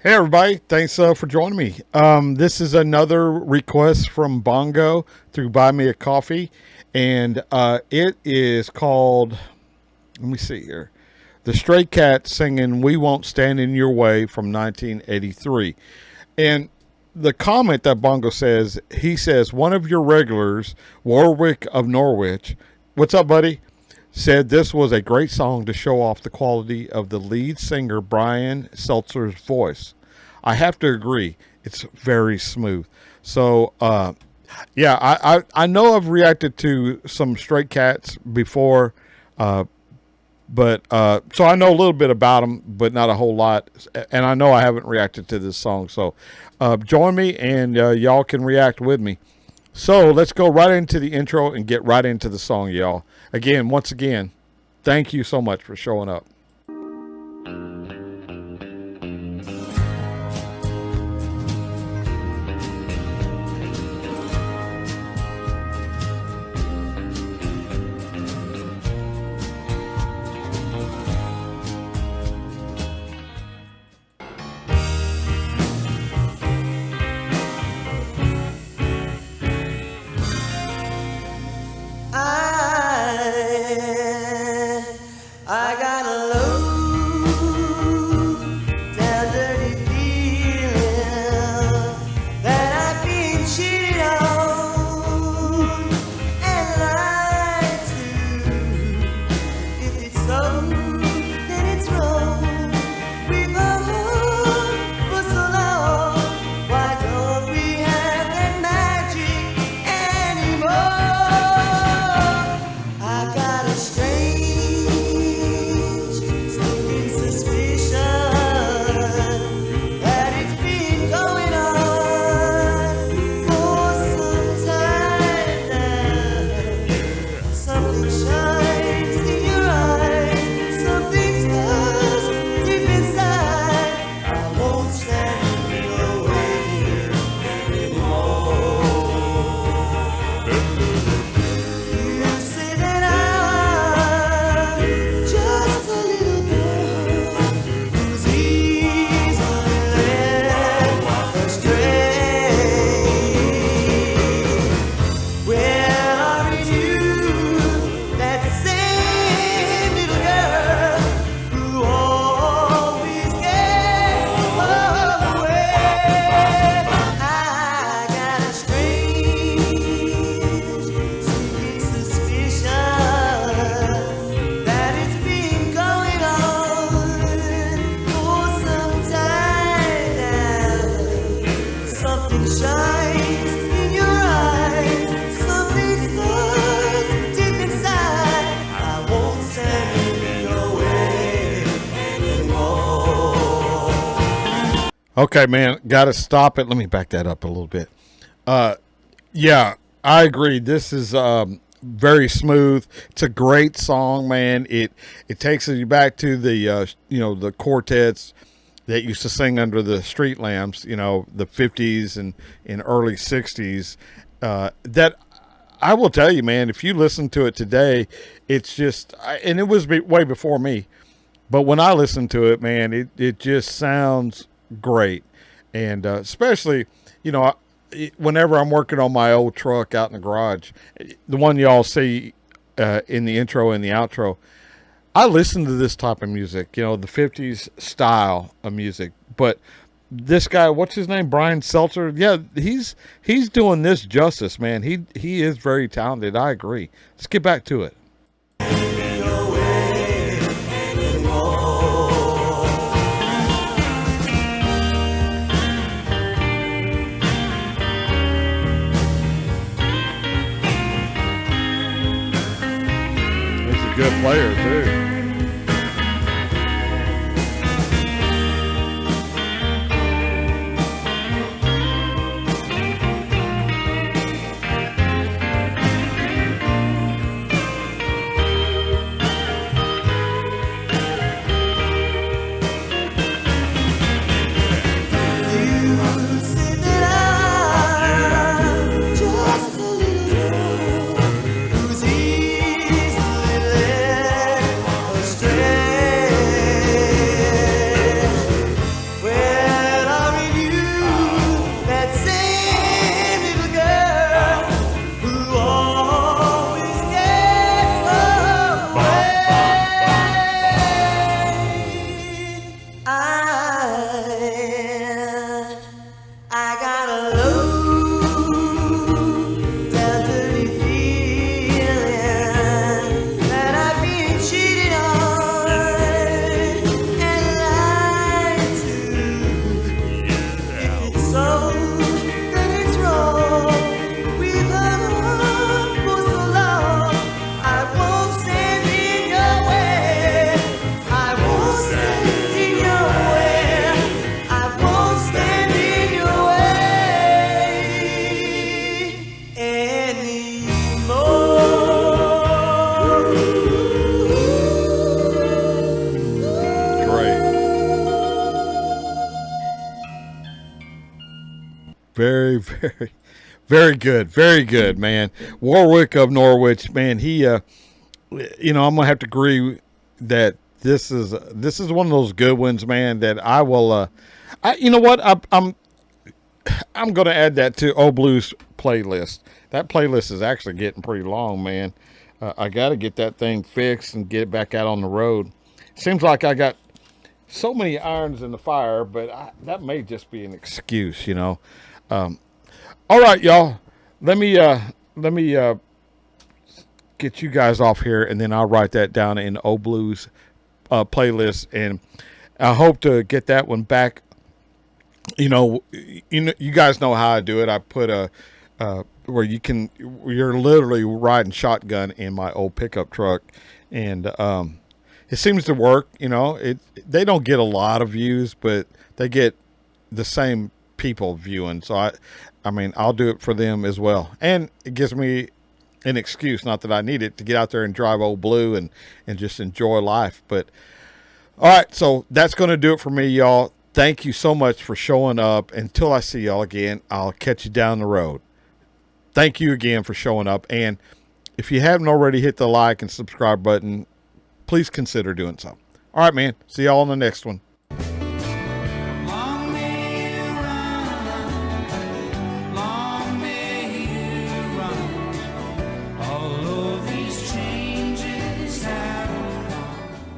Hey everybody, thanks for joining me. This is another request from Bongo through Buy Me a Coffee, and it is called, let me see here, The Stray Cats singing We Won't Stand in Your Way from 1983. And the comment that Bongo says, he says, one of your regulars, Warwick of Norwich, what's up, buddy? Said this was a great song to show off the quality of the lead singer Brian Seltzer's voice. I have to agree, it's very smooth. So, yeah, I know I've reacted to some Stray Cats before, uh, but so I know a little bit about them, but not a whole lot. And I know I haven't reacted to this song. So, join me and y'all can react with me. So let's go right into the intro and get right into the song, y'all. Again, once again, thank you so much for showing up. I got a low down dirty feeling that I've been cheated on and lied to. If it's so, then it's wrong. We've hung for so long. Why don't we have that magic anymore? I got a strange sneaking suspicion that it's been going on for some time now. Something shines in your eyes, something stirs deep inside. I won't stand in your way anymore. You say that I'm just a little girl who's easily led astray. Well, aren't you that same little girl who always gets away? I got a strange sneaking suspicion that it's been going on for some time now. Something shines in your eyes, something stirs deep inside. I won't stand in your way anymore. Okay, man, got to stop it. Let me back that up a little bit. Uh, yeah, I agree. This is very smooth. It's a great song, man. It takes you back to the the quartets that used to sing under the street lamps. The 50s and early 60s. That I will tell you, man. If you listen to it today, it's just and it was way before me. But when I listen to it, man, it just sounds great. And especially, you know, whenever I'm working on my old truck out in the garage, the one y'all see in the intro and the outro, I listen to this type of music, the 50s style of music. But this guy, what's his name? Brian Seltzer. Yeah, he's doing this justice, man. He is very talented. I agree. Let's get back to it. He's a good player too. Just a little girl who's easily led Very, very, very good. Very good, man. Warwick of Norwich, man. I'm gonna have to agree that this is one of those good ones, man. That I will. You know what? I'm gonna add that to Old Blues playlist. That playlist is actually getting pretty long, man. I got to get that thing fixed and get it back out on the road. Seems like I got so many irons in the fire, but that may just be an excuse. All right, y'all. Let me get you guys off here, and then I'll write that down in Old Blues playlist, and I hope to get that one back. You guys know how I do it. I put a where you're literally riding shotgun in my old pickup truck, and it seems to work. They don't get a lot of views, but they get the same people viewing. So I'll do it for them as well, and it gives me an excuse, not that I need it, to get out there and drive Old Blue and just enjoy life. But all right, so that's going to do it for me, y'all. Thank you so much for showing up. Until I see y'all again, I'll catch you down the road. Thank you again for showing up. And if you haven't already hit the like and subscribe button, please consider doing so. All right, man. See y'all on the next one.